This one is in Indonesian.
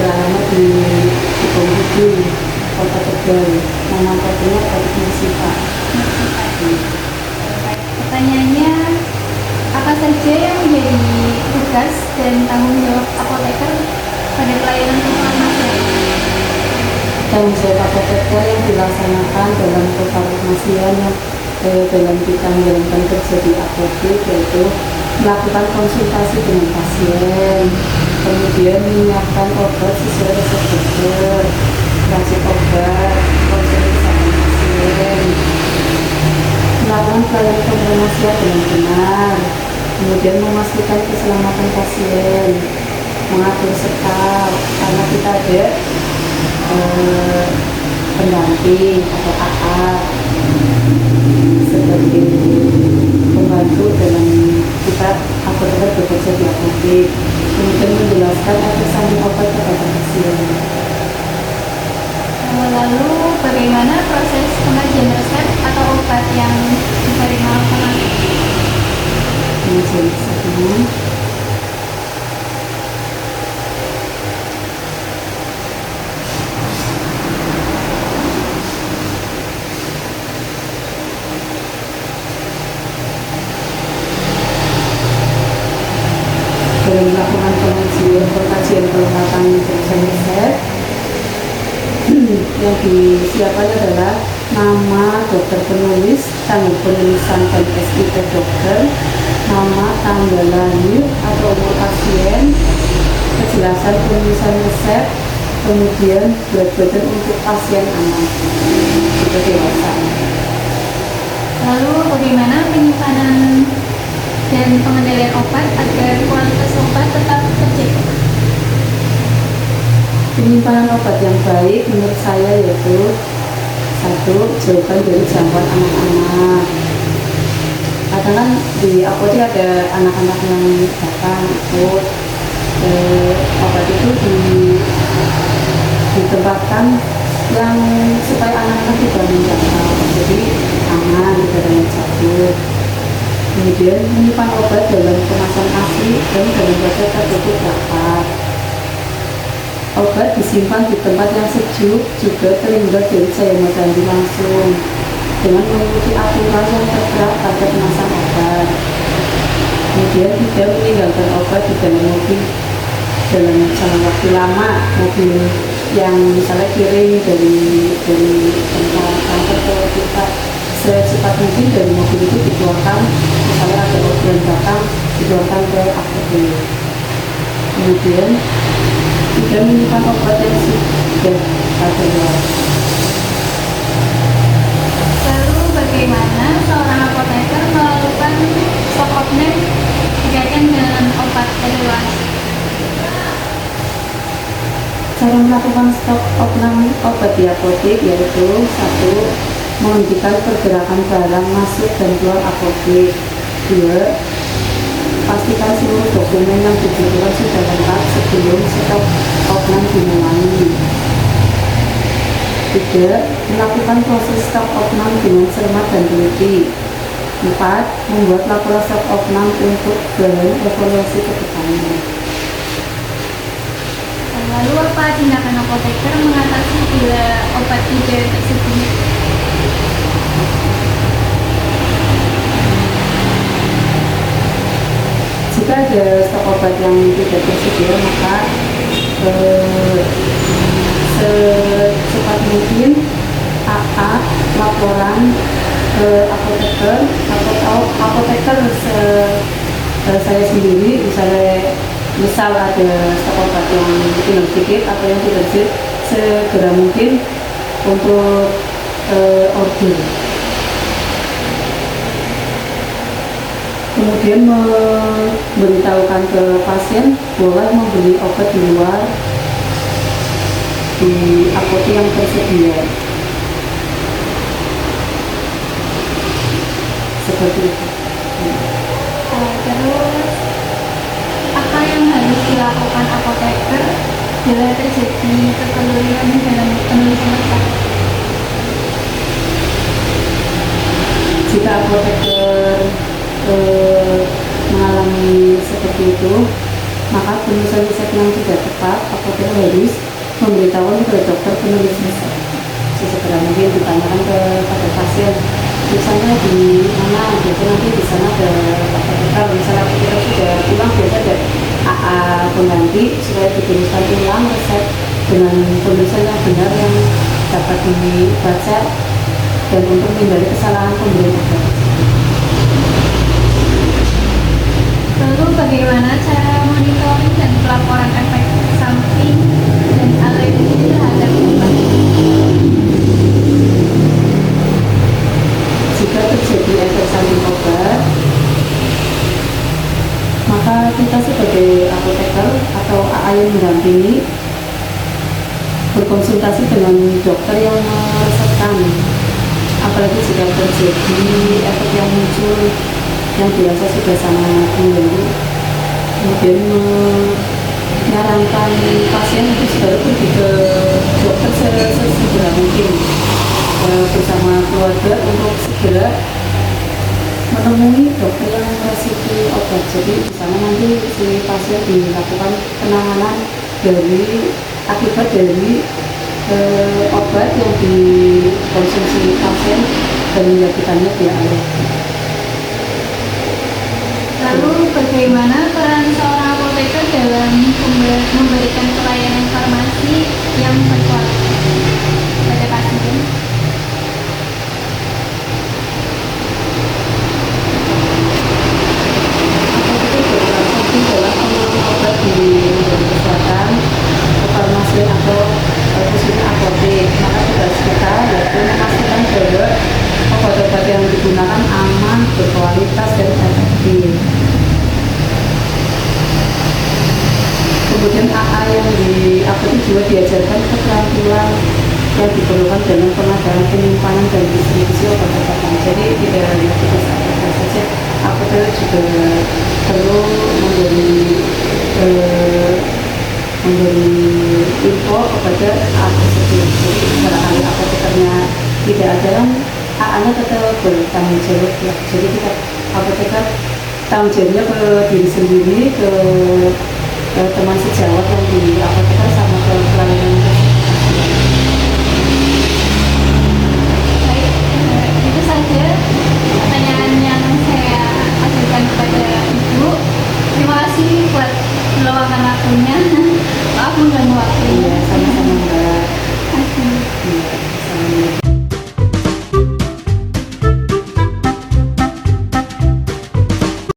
beralamat di Bukit Kota Tegal. Nama kodenya Apotek Mersifa. Baik, pertanyaannya, apa saja yang menjadi tugas dan tanggung jawab apoteker pada pelayanan kefarmasian? Tanggung jawab apoteker yang dilaksanakan dalam kefarmasian dalam kita menjalankan kerja di apotek yaitu melakukan konsultasi dengan pasien, kemudian menyiapkan obat sesuai resep dokter, meracik obat, konsultasi sama pasien, melakukan pelayanan kefarmasian dengan benar, kemudian memastikan keselamatan pasien, mengatur stok karena kita ada pendamping atau AA sebagai membantu dalam kita apoteker bekerja di apotek, kemudian menjelaskan efek samping obat kepada pasien. Lalu bagaimana proses pengajian resep atau obat yang diterima pengantin? Pengajian resepnya dalam melakukan pengkajian kelengkapan pengajian resep yang disiapkan adalah nama dokter penulis, tanggal penulisan dan SIP dokter, nama, tanggal lahir atau umur pasien, kejelasan penulisan resep, kemudian berat badan untuk pasien anak itu dewasa. Lalu bagaimana penyimpanan dan pengendalian obat agar kualitas obat tetap terjaga? Penyimpanan obat yang baik menurut saya yaitu satu, jauhkan dari jangkauan anak-anak. Kadang kan di apotek ada anak-anak yang datang ikut obat itu ditempatkan yang supaya anak-anak tidak menjangkau, jadi aman, tidak ada yang jatuh. Kemudian menyimpan obat dalam kemasan asli dan dalam wadah tertutup rapat. Obat disimpan di tempat yang sejuk, juga terhindar dari cahaya matahari langsung dengan mengikuti aturan yang tertera pada kemasan obat. Kemudian tidak meninggalkan obat di dalam mobil dalam jangka waktu lama, mobil yang misalnya kirim dari tempat kantor ke kita, secepat mungkin dari mobil itu dikeluarkan, misalnya ada orderan datang dikeluarkan ke apotek. Kemudian tidak menyimpan obat yang sudah ada luar. Lalu bagaimana seorang apoteker melakukan stok opname dikaitkan dengan obat kadaluarsa? Cara melakukan stok opname obat di apotek yaitu satu, menghentikan pergerakan barang masuk dan keluar apotek. Dua, pastikan seluruh dokumen yang dibutuhkan sudah lengkap sebelum stok opname dimulai. Tiga, melakukan proses stok opname dengan cermat dan teliti. Empat, membuat laporan stok opname untuk bahan evaluasi ke depannya. Lalu apa tindakan apoteker mengatasi bila obat tidak tersedia? Jika ada stok obat yang tidak tersedia, maka secepat mungkin AA laporan ke apoteker atau apoteker saya sendiri, misal ada stok obat yang tinggal sedikit atau yang tidak sedikit, segera mungkin untuk order. Kemudian memberitahukan ke pasien boleh membeli obat di luar di apotek yang tersedia. Seperti itu. Terus apa yang harus dilakukan apoteker bila terjadi kekeliruan dalam penulisan resep? Jika apoteker mengalami seperti itu, maka penulisan resep yang tidak tepat, apoteker harus memberitahukan kepada dokter penulis resep. Sesegera mungkin ditanyakan kepada pasien, misalnya di mana, jadi nanti di sana ada apoteker, misalnya apoteker sudah bilang biasa ada AA pengganti supaya dituliskan ulang resep dengan penulisan yang benar yang dapat dibaca dan untuk menghindari kesalahan pemberian obat. Lalu bagaimana cara monitoring dan pelaporan efek samping dan alergi terhadap obat? Jika terjadi efek samping obat, maka kita sebagai apoteker atau AA yang mendampingi berkonsultasi dengan dokter yang meresepkan. Apalagi jika terjadi efek yang muncul yang dirasa sudah sangat mengganggu, kemudian menyarankan pasien untuk segera pergi ke dokter sesegera mungkin bersama keluarga untuk segera menemui dokter yang meresipi obat. Jadi di sana nanti si pasien dilakukan penanganan dari akibat dari obat yang dikonsumsi pasien dan menyebabkannya dia alergi. Lalu bagaimana peran seorang apoteker dalam memberikan pelayanan farmasi yang berkualitas pada pasien? Dalam pengelolaan obat di lembaga kesehatan, farmasi atau khususnya apotek, maka tugas kita yaitu memastikan bahwa obat-obat yang digunakan aman, berkualitas dan efektif. Kemudian AA yang di apotek juga diajarkan keterampilan yang diperlukan dalam pengadaan, penyimpanan dan distribusi obat-obatan. Jadi tidak hanya tugas apotek saja, apotek juga perlu memberi info kepada apoteker. Jadi barangkali apotekernya tidak ada, AA-nya tetap bertanggung jawab ya. Jadi kita apoteker tanggung jawabnya ke diri sendiri, ke teman sejawat yang di apoteker sama ke pelayanan. Baik, itu saja pertanyaan yang saya ajukan kepada Ibu. Terima kasih buat meluangkan waktunya. Maaf mengganggu waktunya. Iya, sama-sama.